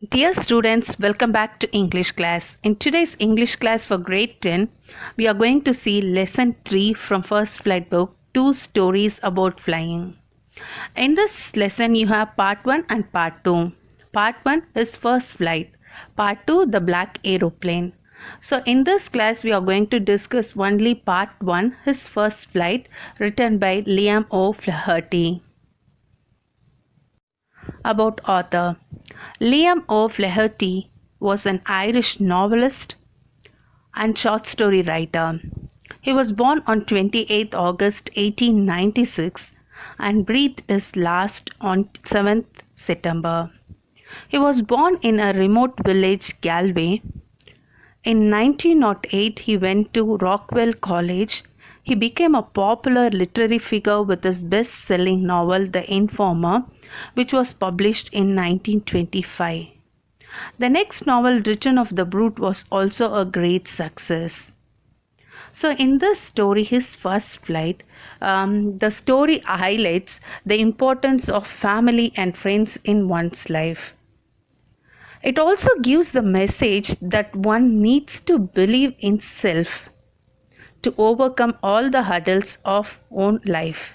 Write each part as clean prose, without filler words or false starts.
Dear students, welcome back to English class. In today's English class for grade 10, we are going to see lesson 3 from First Flight book, Two Stories About Flying. In this lesson, you have part 1 and part 2. Part 1 is First Flight. Part 2, the black aeroplane. So in this class, we are going to discuss only part 1, his First Flight, written by Liam O'Flaherty. About author. Liam O'Flaherty was an Irish novelist and short story writer. He was born on 28 August 1896 and breathed his last on 7th September. He was born in a remote village, Galway. In 1908, he went to Rockwell College. He became a popular literary figure with his best-selling novel The Informer, which was published in 1925. The next novel, Return of the Brute, was also a great success. So in this story, his first flight, the story highlights the importance of family and friends in one's life. It also gives the message that one needs to believe in self to overcome all the hurdles of own life.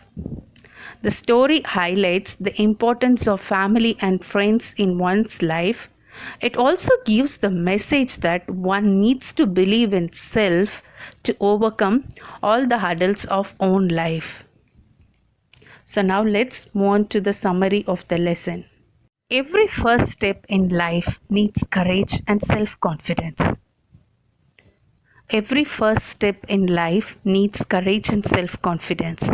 The story highlights the importance of family and friends in one's life. It also gives the message that one needs to believe in self to overcome all the hurdles of own life. So now let's move on to the summary of the lesson. Every first step in life needs courage and self-confidence. Every first step in life needs courage and self-confidence.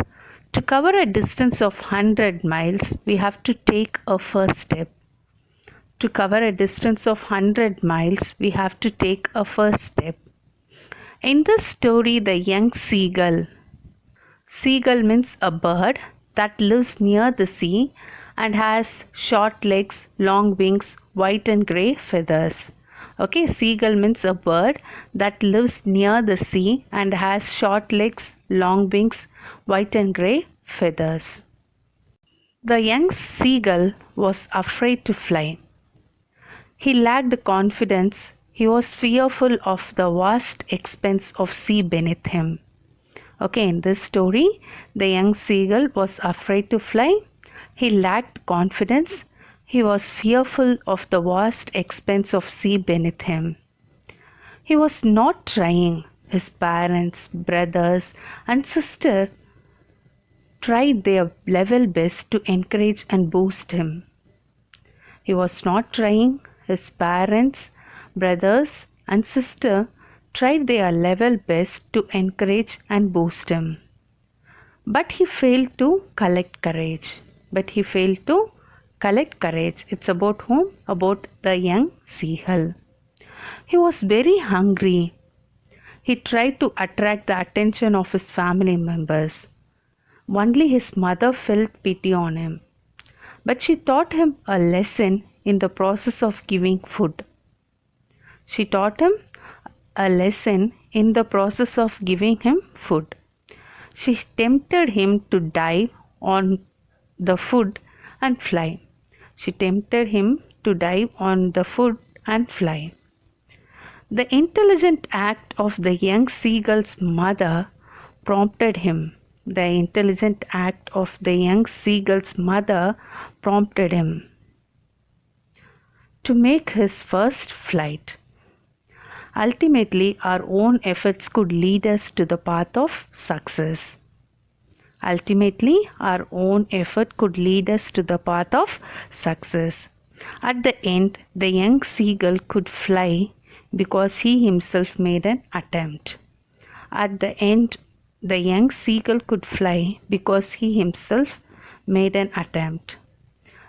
To cover a distance of 100 miles, we have to take a first step. To cover a distance of 100 miles, we have to take a first step. In this story, the young seagull means a bird that lives near the sea and has short legs, long wings, white and grey feathers. Okay, seagull means a bird that lives near the sea and has short legs, long wings, white and grey feathers. The young seagull was afraid to fly. He lacked confidence. He was fearful of the vast expanse of sea beneath him. Okay, in this story, the young seagull was afraid to fly. He lacked confidence. He was fearful of the vast expanse of sea beneath him. He was not trying. His parents, brothers, and sister tried their level best to encourage and boost him. He was not trying. His parents, brothers, and sister tried their level best to encourage and boost him. But he failed to collect courage. It's about whom? About the young seagull. He was very hungry. He tried to attract the attention of his family members. Only his mother felt pity on him. But she taught him a lesson in the process of giving food. She taught him a lesson in the process of giving him food. She tempted him to dive on the food and fly. The intelligent act of the young seagull's mother prompted him. To make his first flight. Ultimately, our own efforts could lead us to the path of success. At the end, the young seagull could fly because he himself made an attempt.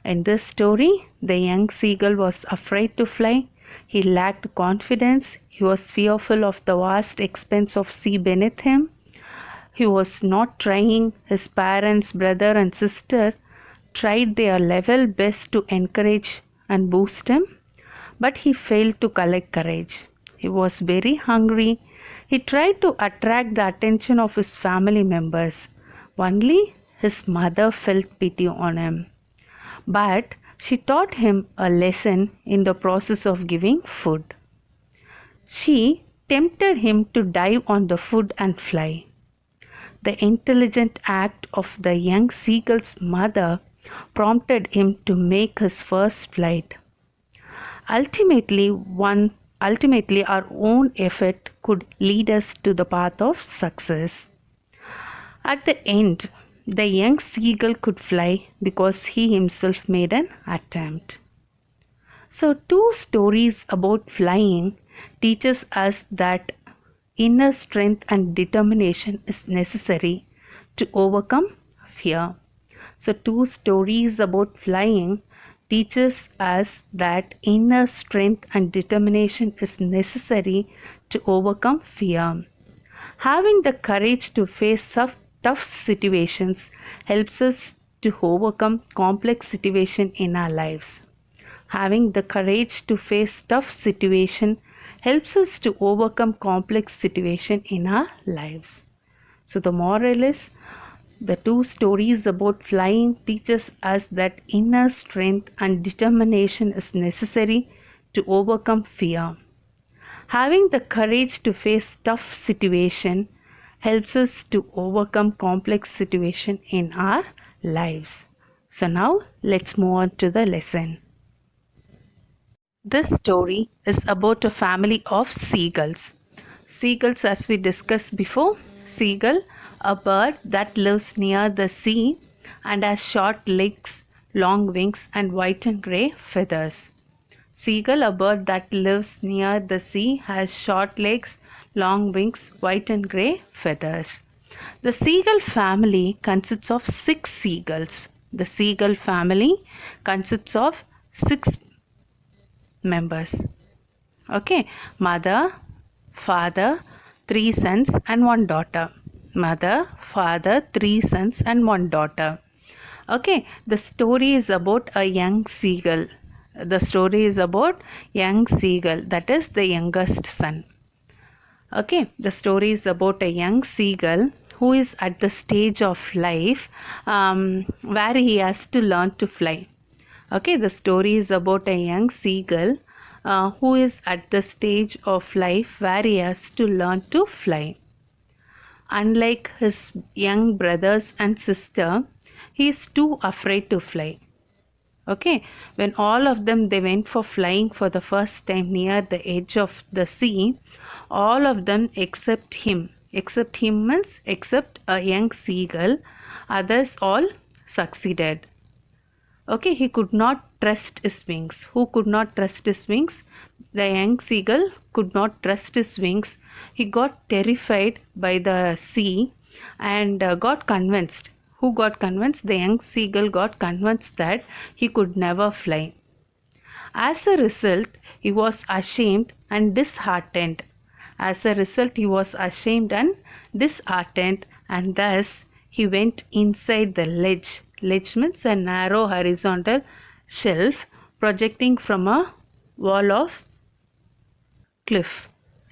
In this story, the young seagull was afraid to fly. He lacked confidence. He was fearful of the vast expanse of sea beneath him. He was not trying. His parents, brother, and sister tried their level best to encourage and boost him, but he failed to collect courage. He was very hungry. He tried to attract the attention of his family members. Only his mother felt pity on him. But She taught him a lesson in the process of giving food. She tempted him to dive on the food and fly. The intelligent act of the young seagull's mother prompted him to make his first flight. Ultimately, our own effort could lead us to the path of success. At the end, the young seagull could fly because he himself made an attempt. So, two stories about flying teaches us that inner strength and determination is necessary to overcome fear. So, two stories about flying teaches us that inner strength and determination is necessary to overcome fear. Having the courage to face tough situations helps us to overcome complex situations in our lives. Having the courage to face tough situations helps us to overcome complex situations in our lives. So the moral is, the two stories about flying teaches us that inner strength and determination is necessary to overcome fear. Having the courage to face tough situations helps us to overcome complex situations in our lives. So now let's move on to the lesson. This story is about a family of seagulls. Seagulls, as we discussed before, seagull, a bird that lives near the sea and has short legs, long wings and white and grey feathers. Seagull, a bird that lives near the sea, has short legs, long wings, white and grey feathers. The seagull family consists of 6 seagulls. The seagull family consists of 6 members. Okay, mother, father, 3 sons and 1 daughter. Mother, father, 3 sons and 1 daughter. Okay, the story is about a young seagull. The story is about young seagull, that is the youngest son. Okay, the story is about a young seagull who is at the stage of life where he has to learn to fly. Okay, the story is about a young seagull who is at the stage of life where he has to learn to fly. Unlike his young brothers and sister, he is too afraid to fly. Okay, when all of them they went for flying for the first time near the edge of the sea, all of them except him means except a young seagull, others all succeeded. Okay, he could not trust his wings. Who could not trust his wings? The young seagull could not trust his wings. He got terrified by the sea and got convinced. Who got convinced? The young seagull got convinced that he could never fly. As a result, he was ashamed and disheartened. As a result, he was ashamed and disheartened, and thus he went inside the ledge. Ledge means a narrow horizontal shelf projecting from a wall of cliff.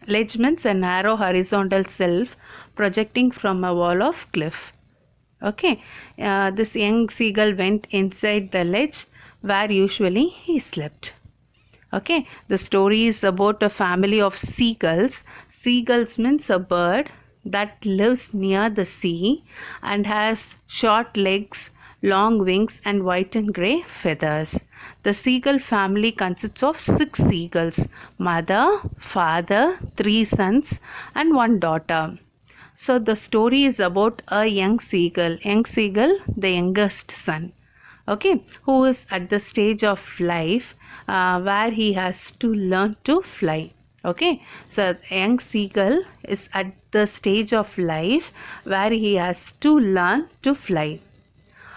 Ledge means a narrow horizontal shelf projecting from a wall of cliff. Okay, this young seagull went inside the ledge where usually he slept. Okay, the story is about a family of seagulls. Seagulls means a bird that lives near the sea and has short legs, long wings and white and grey feathers. The seagull family consists of 6 seagulls, mother, father, 3 sons and 1 daughter. So the story is about a young seagull, the youngest son, okay, who is at the stage of life where he has to learn to fly. Okay, so young seagull is at the stage of life where he has to learn to fly.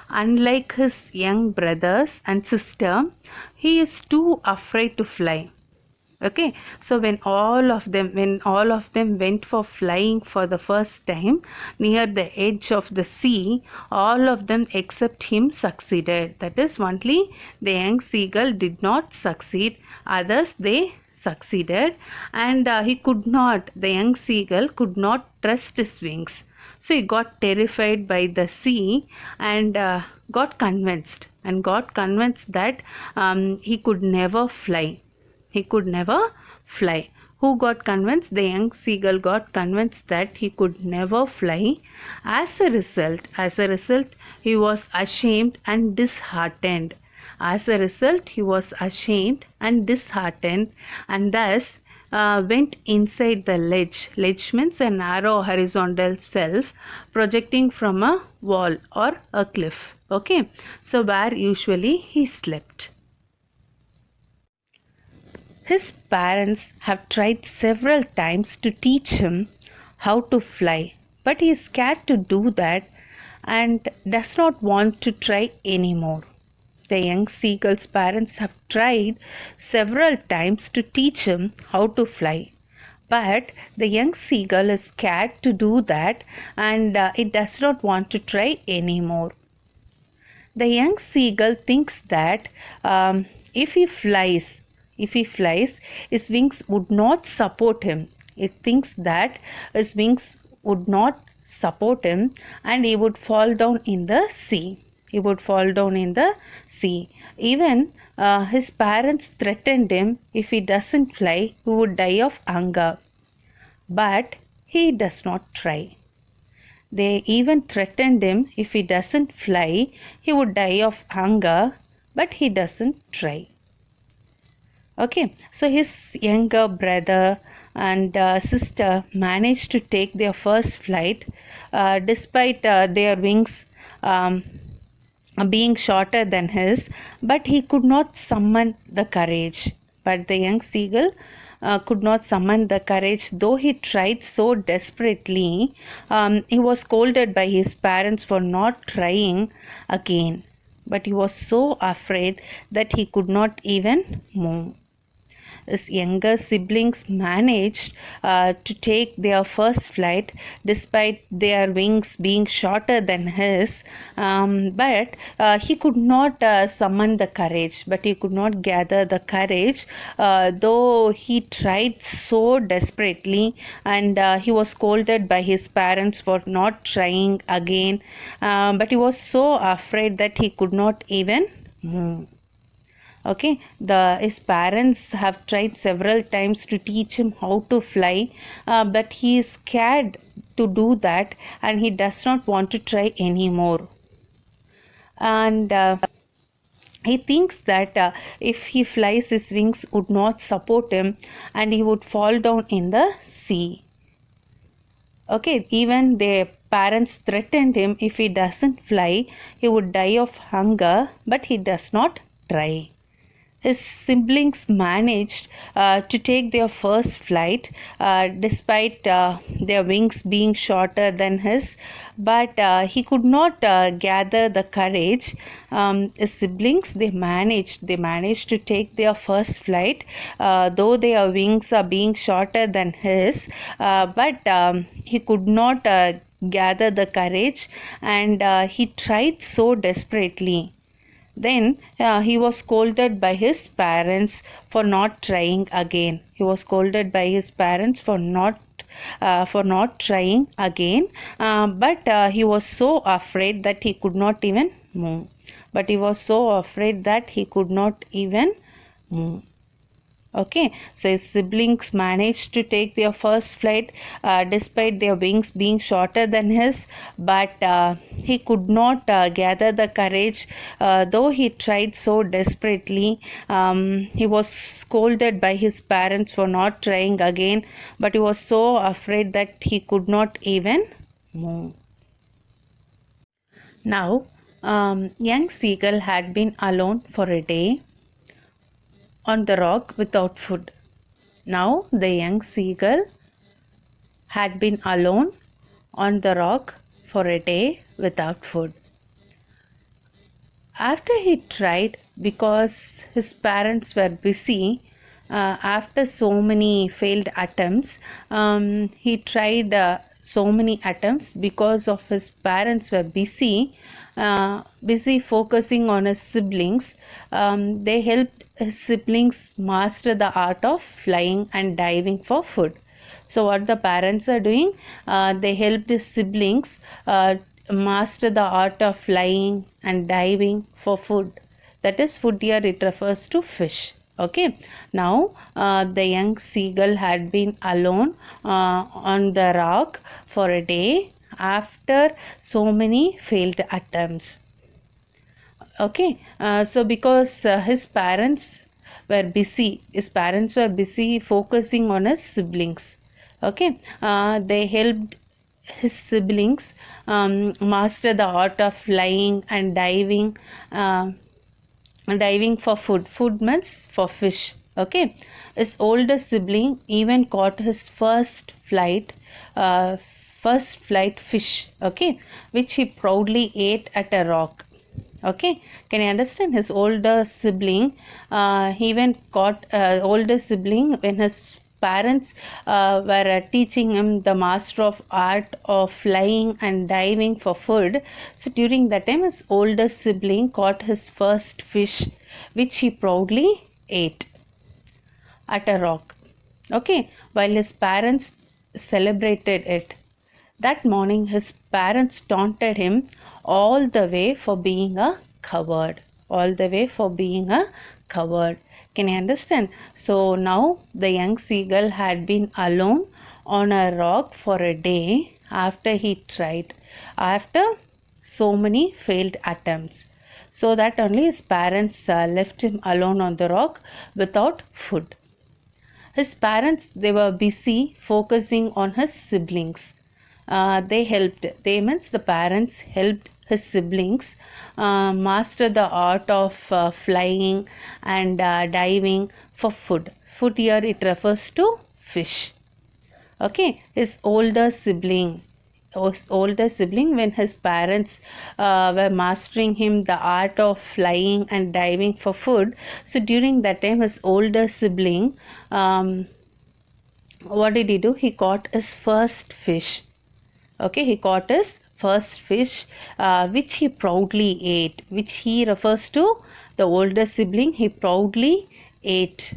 Unlike his young brothers and sister, he is too afraid to fly. Okay, so when all of them went for flying for the first time near the edge of the sea, all of them except him succeeded. That is, only the young seagull did not succeed, others they succeeded, and the young seagull could not trust his wings. So he got terrified by the sea and got convinced. and got convinced that he could never fly. He could never fly. Who got convinced? The young seagull got convinced that he could never fly. As a result, he was ashamed and disheartened. As a result, he was ashamed and disheartened, and thus went inside the ledge. Ledge means a narrow horizontal shelf projecting from a wall or a cliff. Okay, so where usually he slept. His parents have tried several times to teach him how to fly, but he is scared to do that and does not want to try anymore. The young seagull's parents have tried several times to teach him how to fly, but the young seagull is scared to do that and it does not want to try anymore. The young seagull thinks that if he flies, his wings would not support him. It thinks that his wings would not support him and he would fall down in the sea. Even his parents threatened him, if he doesn't fly, he would die of hunger. But he does not try. They even threatened him, if he doesn't fly, he would die of hunger, but he doesn't try. Okay, so his younger brother and sister managed to take their first flight despite their wings being shorter than his, but he could not summon the courage. But the young seagull could not summon the courage, though he tried so desperately. He was scolded by his parents for not trying again, but he was so afraid that he could not even move. His younger siblings managed to take their first flight despite their wings being shorter than his, but he could not summon the courage, but he could not gather the courage, though he tried so desperately, and he was scolded by his parents for not trying again, but he was so afraid that he could not even move. Okay, his parents have tried several times to teach him how to fly, but he is scared to do that and he does not want to try anymore. And he thinks that if he flies, his wings would not support him and he would fall down in the sea. Okay, even their parents threatened him, if he doesn't fly, he would die of hunger, but he does not try. His siblings managed to take their first flight despite their wings being shorter than his, but he could not gather the courage. His siblings, they managed to take their first flight, though their wings are being shorter than his, but he could not gather the courage, and he tried so desperately. Then he was scolded by his parents for not trying again. He was scolded by his parents for not trying again. But he was so afraid that he could not even move. Okay, so his siblings managed to take their first flight despite their wings being shorter than his, but he could not gather the courage, though he tried so desperately. He was scolded by his parents for not trying again, but he was so afraid that he could not even move. Now, young seagull had been alone for a day on the rock without food. Now the young seagull had been alone on the rock for a day without food. After he tried, because his parents were busy, after so many failed attempts, he tried so many attempts because of his parents were busy focusing on his siblings. They helped his siblings master the art of flying and diving for food. So what the parents are doing, they help the siblings master the art of flying and diving for food. That is, food here it refers to fish. Okay, now the young seagull had been alone on the rock for a day after so many failed attempts. Okay, so because his parents were busy focusing on his siblings. Okay, they helped his siblings master the art of flying and diving for food. Food means for fish. Okay, his older sibling even caught his uh, first flight fish. Okay, which he proudly ate at a rock. Okay, can you understand? His older sibling, he even caught older sibling when his parents were teaching him the master of art of flying and diving for food. So during that time, his older sibling caught his first fish, which he proudly ate at a rock. Okay, while his parents celebrated it. That morning, his parents taunted him all the way for being a coward. All the way for being a coward. Can you understand? So now the young seagull had been alone on a rock for a day after so many failed attempts. So that only his parents left him alone on the rock without food. His parents, they were busy focusing on his siblings. They means the parents helped his siblings master the art of flying and diving for food. Food here it refers to fish. Okay, his older sibling, when his parents were mastering him the art of flying and diving for food, so during that time his older sibling, what did he do? He caught his first fish. Okay, he caught his first fish, which he proudly ate, which he refers to the older sibling. He proudly ate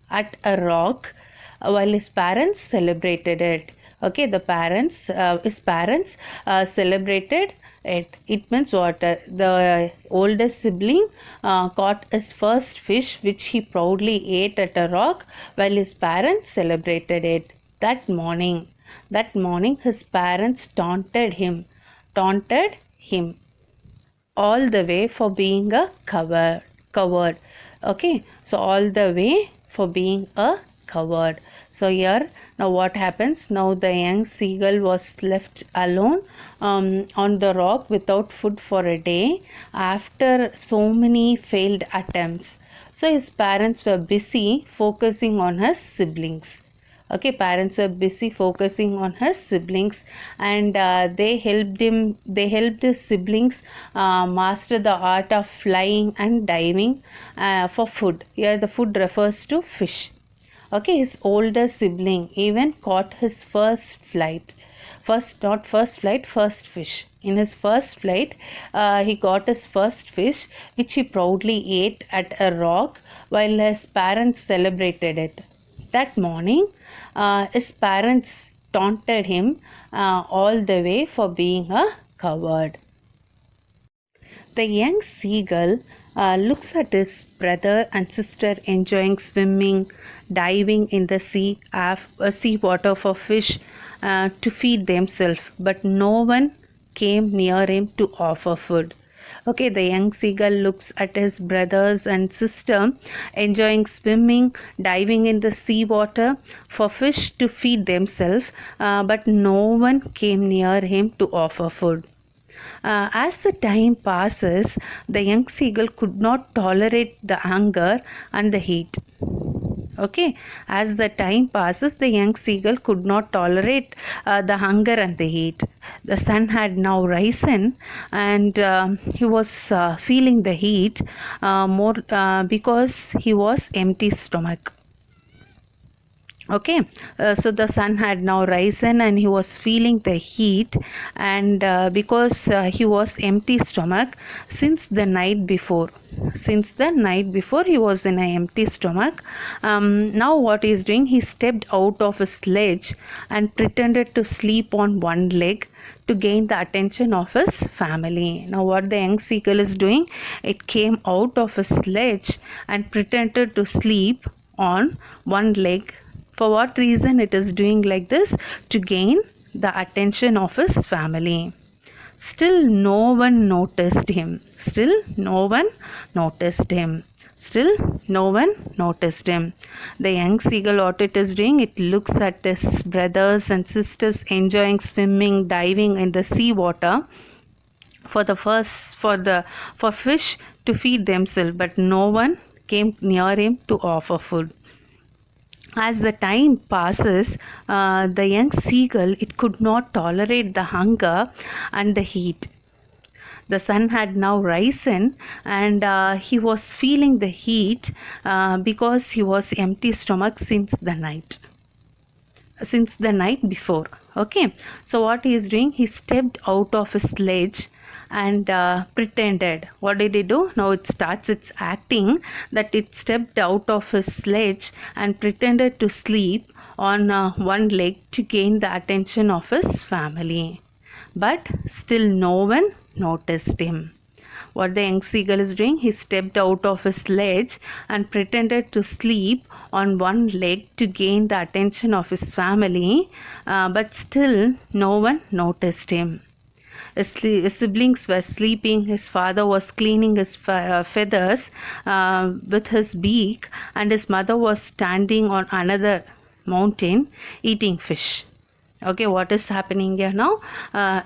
at a rock while his parents celebrated it. Okay, his parents celebrated it. It means what? The older sibling caught his first fish, which he proudly ate at a rock while his parents celebrated it. That morning, his parents taunted him all the way for being a coward. Okay, so all the way for being a coward. So here now what happens? Now the young seagull was left alone on the rock without food for a day after so many failed attempts. So his parents were busy focusing on his siblings. Okay, parents were busy focusing on his siblings, and they helped his siblings master the art of flying and diving for food. Here the food refers to fish. Okay, his older sibling even caught his first fish. In his first flight, he got his first fish, which he proudly ate at a rock while his parents celebrated it. That morning, his parents taunted him all the way for being a coward. The young seagull looks at his brother and sister enjoying swimming, diving in the sea water for fish to feed themselves, but no one came near him to offer food. Okay, the young seagull looks at his brothers and sister enjoying swimming, diving in the sea water for fish to feed themselves, but no one came near him to offer food. As the time passes, the young seagull could not tolerate the hunger and the heat. Okay, as the time passes, the young seagull could not tolerate the hunger and the heat. The sun had now risen, and he was feeling the heat more because he was empty stomach. Okay, so the sun had now risen and he was feeling the heat, and because he was empty stomach since the night before. Since the night before he was in an empty stomach. Now what he is doing, he stepped out of his sledge and pretended to sleep on one leg to gain the attention of his family. Now what the young seagull is doing, it came out of his sledge and pretended to sleep on one leg. For what reason it is doing like this? To gain the attention of his family. Still no one noticed him. Still no one noticed him. Still no one noticed him. The young seagull, what it is doing, it looks at his brothers and sisters enjoying swimming, diving in the sea water for fish to feed themselves, but no one came near him to offer food. As the time passes, the young seagull, it could not tolerate the hunger and the heat. The sun had now risen, and he was feeling the heat because he was empty stomach since the night before. Okay, so what he is doing, he stepped out of his sledge and pretended. What did he do? Now it starts its acting that it stepped out of his sledge and pretended to sleep on one leg to gain the attention of his family, but still no one noticed him. What the young seagull is doing, he stepped out of his sledge and pretended to sleep on one leg to gain the attention of his family, but still no one noticed him. His siblings were sleeping, his father was cleaning his feathers with his beak, and his mother was standing on another mountain eating fish. Okay, what is happening here now?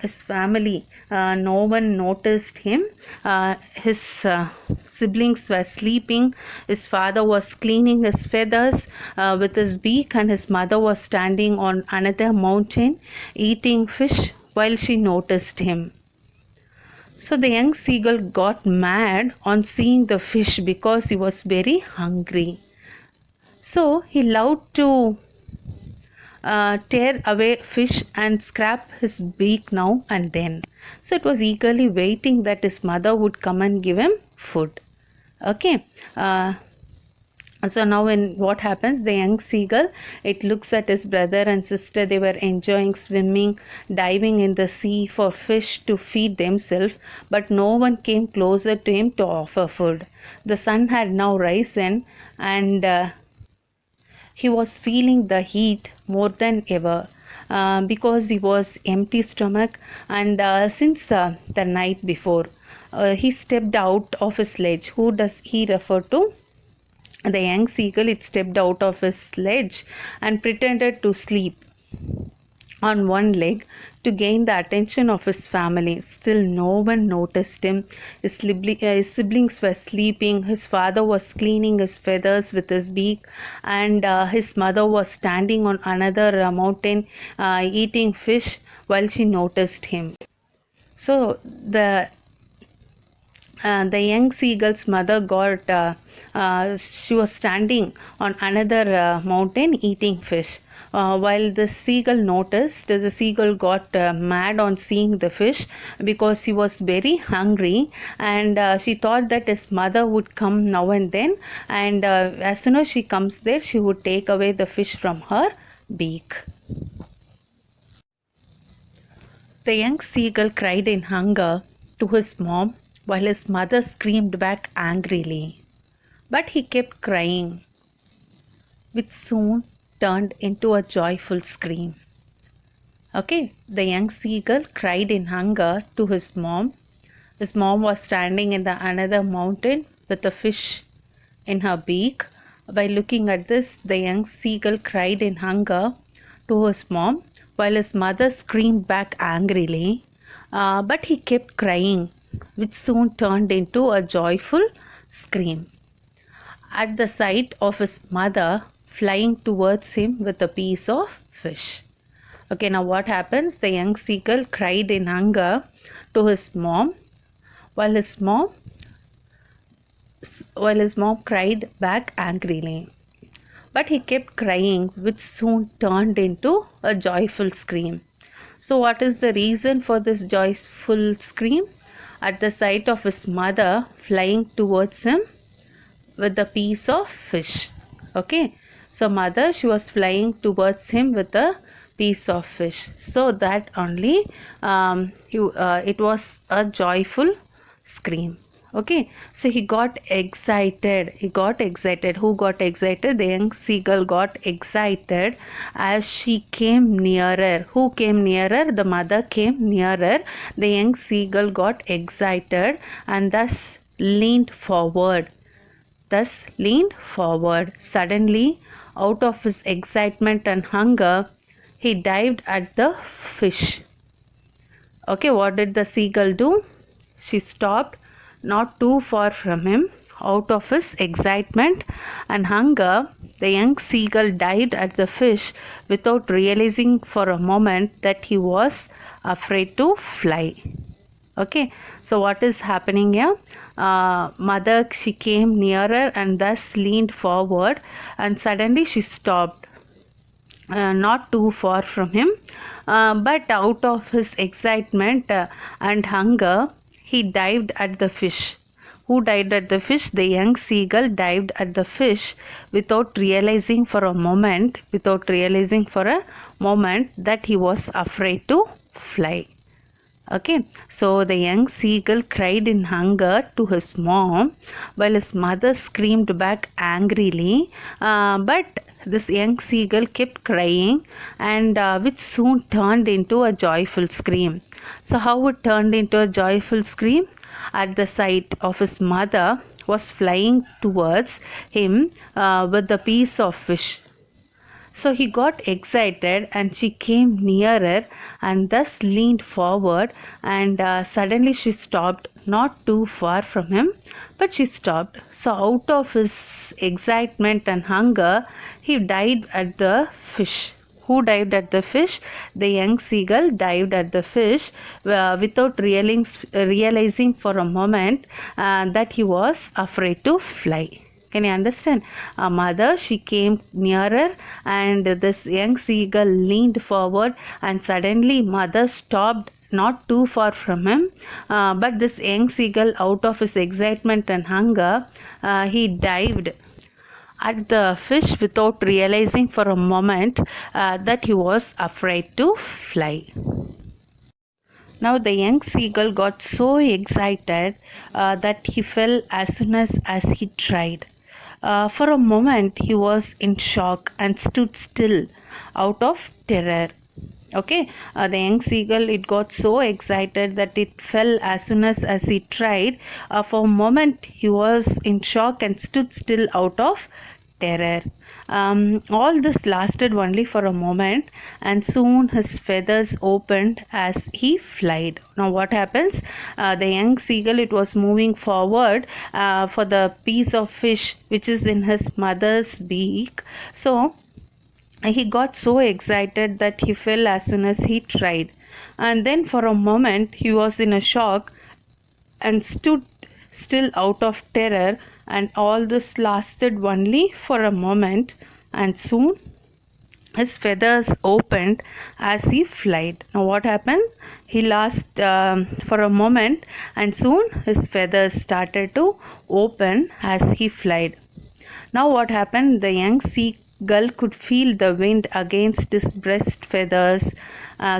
His family, no one noticed him. His siblings were sleeping, his father was cleaning his feathers with his beak, and his mother was standing on another mountain eating fish while she noticed him. So the young seagull got mad on seeing the fish because he was very hungry. So he loved to tear away fish and scrap his beak now and then. So it was eagerly waiting that his mother would come and give him food. Okay. So now when what happens, the young seagull, it looks at his brother and sister. They were enjoying swimming, diving in the sea for fish to feed themselves, but no one came closer to him to offer food. The sun had now risen, and he was feeling the heat more than ever because he was empty stomach, and since the night before he stepped out of his sledge. Who does he refer to? The young seagull, it stepped out of his sledge and pretended to sleep on one leg to gain the attention of his family. Still no one noticed him. His siblings were sleeping, his father was cleaning his feathers with his beak, and his mother was standing on another mountain eating fish while she noticed him. So the young seagull's mother she was standing on another mountain eating fish. While the seagull noticed, the seagull got mad on seeing the fish because he was very hungry, and she thought that his mother would come now and then, and as soon as she comes there, she would take away the fish from her beak. The young seagull cried in hunger to his mom while his mother screamed back angrily. But he kept crying, which soon turned into a joyful scream. Okay, the young seagull cried in hunger to his mom. His mom was standing in another mountain with a fish in her beak. By looking at this, the young seagull cried in hunger to his mom while his mother screamed back angrily. But he kept crying, which soon turned into a joyful scream. At the sight of his mother flying towards him with a piece of fish. Okay, now what happens? The young seagull cried in hunger to his mom while his mom cried back angrily. but he kept crying, which soon turned into a joyful scream. So, what is the reason for this joyful scream? At the sight of his mother flying towards him with a piece of fish. Okay, so mother, she was flying towards him with a piece of fish. So that only it was a joyful scream. Okay, so he got excited. He got excited. Who got excited? The young seagull got excited as she came nearer. Who came nearer? The mother came nearer. The young seagull got excited and thus leaned forward. Suddenly, out of his excitement and hunger, he dived at the fish. Okay, what did the seagull do? She stopped not too far from him. Out of his excitement and hunger, the young seagull dived at the fish without realizing for a moment that he was afraid to fly. Okay, so what is happening here? Mother, she came nearer and thus leaned forward, and suddenly she stopped not too far from him, but out of his excitement and hunger, he dived at the fish. Who dived at the fish? The young seagull dived at the fish without realizing for a moment that he was afraid to fly. Okay, so the young seagull cried in hunger to his mom while his mother screamed back angrily. But this young seagull kept crying, and which soon turned into a joyful scream. So, how it turned into a joyful scream? At the sight of his mother was flying towards him with a piece of fish. So he got excited and she came nearer and thus leaned forward, and suddenly she stopped not too far from him, but she stopped. So out of his excitement and hunger, he dived at the fish. Who dived at the fish? The young seagull dived at the fish without realizing for a moment that he was afraid to fly. Can you understand? A mother, she came nearer and this young seagull leaned forward, and suddenly mother stopped not too far from him, but this young seagull, out of his excitement and hunger, he dived at the fish without realizing for a moment that he was afraid to fly. Now the young seagull got so excited that he fell as soon as he tried. For a moment he was in shock and stood still out of terror. Okay, the young seagull, it got so excited that it fell as soon as he tried. For a moment he was in shock and stood still out of terror. All this lasted only for a moment, and soon his feathers opened as he flied. Now what happens? The young seagull, it was moving forward for the piece of fish which is in his mother's beak. So he got so excited that he fell as soon as he tried, and then for a moment he was in a shock and stood still out of terror, and all this lasted only for a moment, and soon his feathers opened as he flied. Now what happened? He lost for a moment, and soon his feathers started to open as he flied. Now what happened? The young seagull could feel the wind against his breast feathers,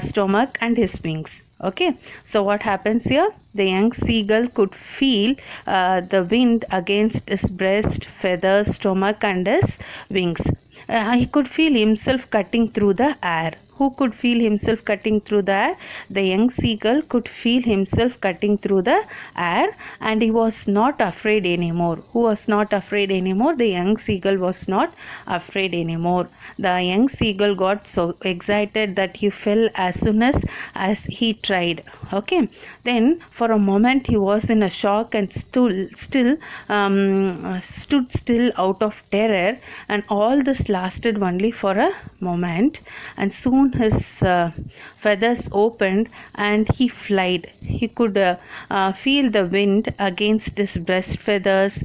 stomach and his wings. Okay, so what happens here? The young seagull could feel the wind against his breast, feathers, stomach and his wings. He could feel himself cutting through the air. Who could feel himself cutting through the air? The young seagull could feel himself cutting through the air, and he was not afraid anymore. Who was not afraid anymore? The young seagull was not afraid anymore. The young seagull got so excited that he fell as soon as he tried. Okay, then for a moment he was in a shock and stood still out of terror, and all this lasted only for a moment, and soon his feathers opened and he flied. He could feel the wind against his breast feathers.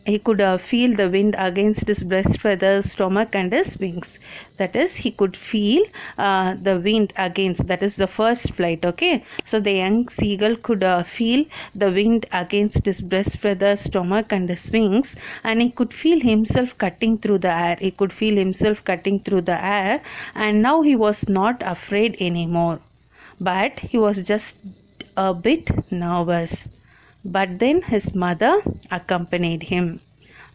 He could feel the wind against his breast feathers, stomach, and his wings. That is, he could feel the wind against. That is the first flight. Okay, so the young seagull could feel the wind against his breast feathers, stomach, and his wings, and he could feel himself cutting through the air. He could feel himself cutting through the air, and now he was not afraid anymore, but he was just a bit nervous. But then his mother accompanied him.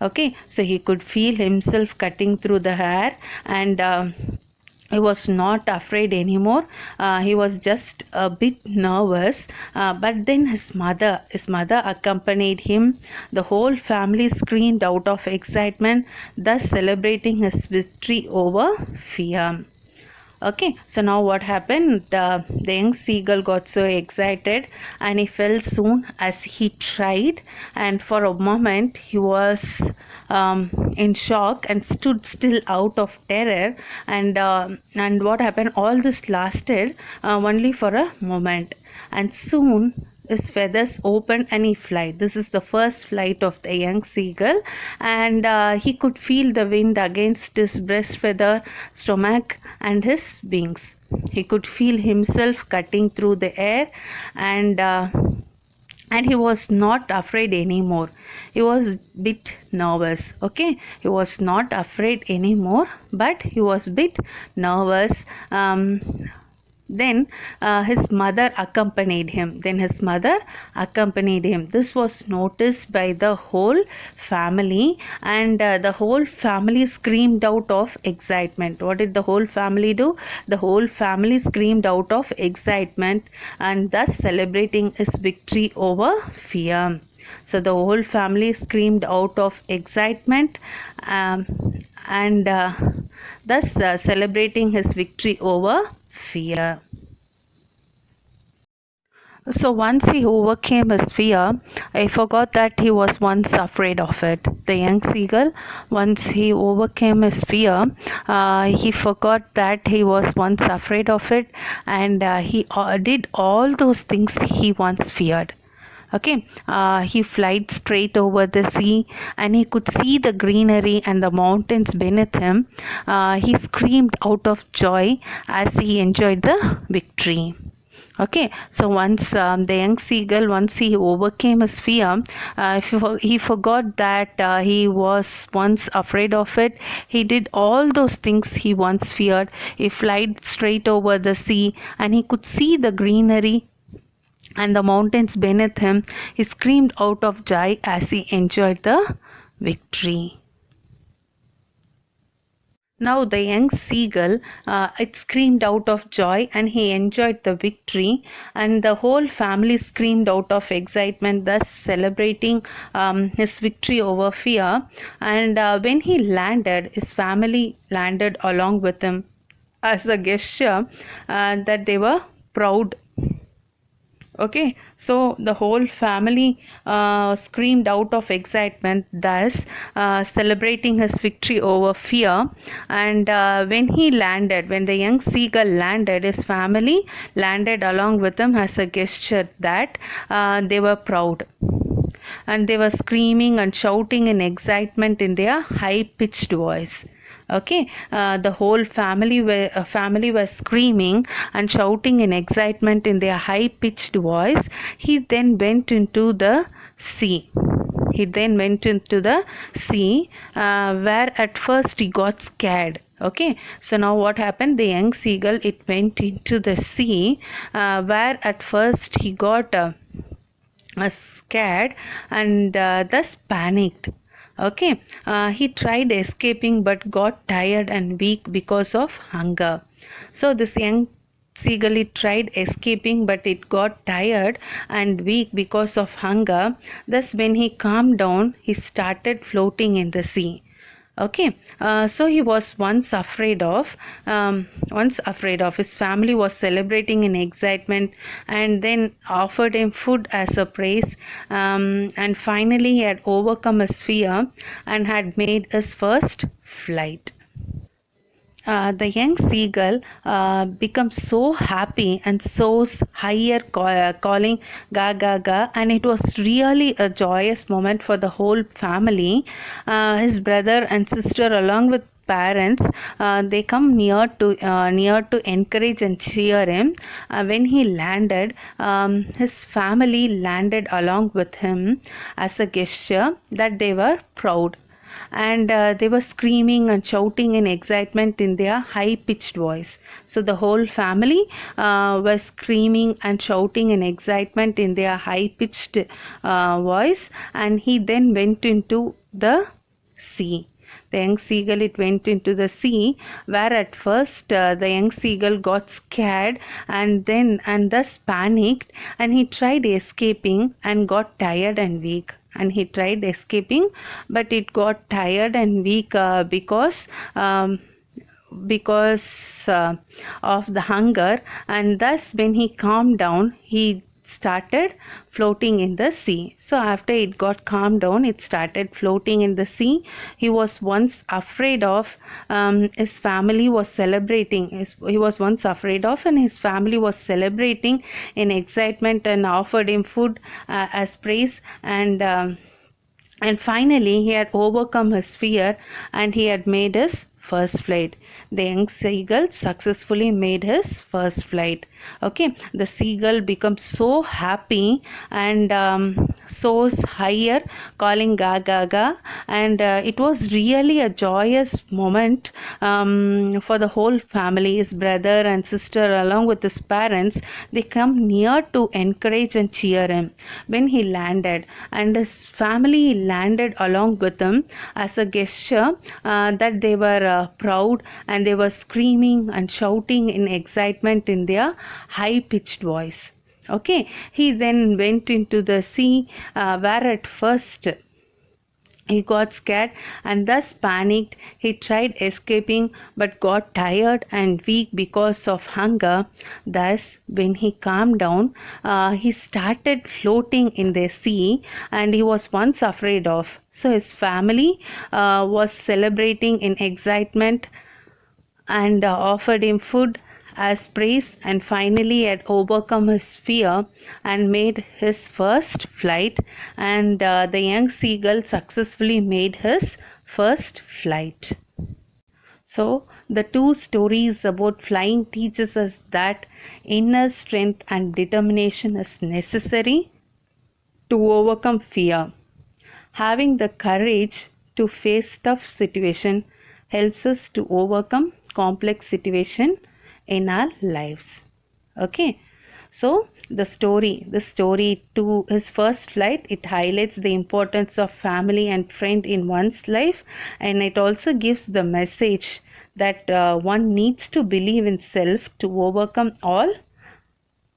Okay, so he could feel himself cutting through the air, and he was not afraid anymore. He was just a bit nervous, but then his mother accompanied him. The whole family screamed out of excitement, thus celebrating his victory over fear. Okay, so now what happened? The young seagull got so excited and he fell soon as he tried, and for a moment he was in shock and stood still out of terror. And what happened? All this lasted only for a moment, and soon his feathers opened and he flight. This is the first flight of the young seagull, and he could feel the wind against his breast feather, stomach, and his wings. He could feel himself cutting through the air, and he was not afraid anymore. He was bit nervous. Okay, he was not afraid anymore, but he was bit nervous. Then his mother accompanied him. This was noticed by the whole family, and the whole family screamed out of excitement. What did the whole family do? The whole family screamed out of excitement, and thus celebrating his victory over fear. So the whole family screamed out of excitement, and thus celebrating his victory over fear. So once he overcame his fear, I forgot that he was once afraid of it. The young seagull, once he overcame his fear, he forgot that he was once afraid of it, and he did all those things he once feared. Okay, he flied straight over the sea, and he could see the greenery and the mountains beneath him. He screamed out of joy as he enjoyed the victory. Okay, so once the young seagull, once he overcame his fear, he forgot that he was once afraid of it. He did all those things he once feared. He flied straight over the sea, and he could see the greenery and the mountains beneath him. He screamed out of joy as he enjoyed the victory. Now the young seagull, it screamed out of joy and he enjoyed the victory, and the whole family screamed out of excitement, thus celebrating his victory over fear. And when he landed, his family landed along with him as a gesture that they were proud. Okay, so the whole family screamed out of excitement, thus celebrating his victory over fear. And when the young seagull landed, his family landed along with him as a gesture that they were proud. And they were screaming and shouting in excitement in their high-pitched voice. Okay, the whole family was screaming and shouting in excitement in their high pitched voice. He then went into the sea. Where at first he got scared. Okay, so now what happened? The young seagull, it went into the sea, where at first he got scared, and thus panicked. Okay, he tried escaping but got tired and weak because of hunger. So this young seagull, it tried escaping but it got tired and weak because of hunger. Thus when he calmed down, he started floating in the sea. Okay, so he was once afraid of his family was celebrating in excitement, and then offered him food as a praise, and finally he had overcome his fear and had made his first flight. The young seagull becomes so happy and soars higher, calling ga ga ga, and it was really a joyous moment for the whole family. His brother and sister, along with parents, they come near to encourage and cheer him. When he landed, his family landed along with him as a gesture that they were proud, and they were screaming and shouting in excitement in their high pitched voice. So the whole family was screaming and shouting in excitement in their high pitched voice, and he then went into the sea. The young seagull, it went into the sea, where at first the young seagull got scared and thus panicked, and he tried escaping and got tired and weak. And he tried escaping, but it got tired and weak because of the hunger, and thus when he calmed down, he started floating in the sea. So after it got calmed down, it started floating in the sea. He was once afraid of, his family was celebrating. He was once afraid of, and his family was celebrating in excitement and offered him food as praise, and finally he had overcome his fear, and he had made his first flight. The young seagull successfully made his first flight. Okay, the seagull becomes so happy and soars higher, calling ga ga ga, and it was really a joyous moment for the whole family. His brother and sister, along with his parents, they come near to encourage and cheer him when he landed, and his family landed along with him as a gesture that they were proud, and they were screaming and shouting in excitement in their high pitched voice. Okay, he then went into the sea, where at first he got scared and thus panicked. He tried escaping but got tired and weak because of hunger. Thus, when he calmed down, he started floating in the sea, and he was once afraid of. So his family was celebrating in excitement and offered him food as praise, and finally had overcome his fear and made his first flight, and the young seagull successfully made his first flight. So the two stories about flying teaches us that inner strength and determination is necessary to overcome fear. Having the courage to face tough situation helps us to overcome complex situation in our lives. Okay, so the story to his first flight, it highlights the importance of family and friend in one's life, and it also gives the message that one needs to believe in self to overcome all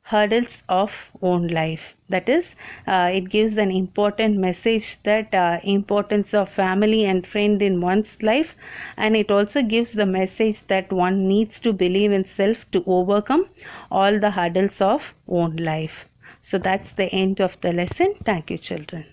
hurdles of own life. That is, it gives an important message that importance of family and friend in one's life, and it also gives the message that one needs to believe in self to overcome all the hurdles of own life. So that's the end of the lesson. Thank you, children.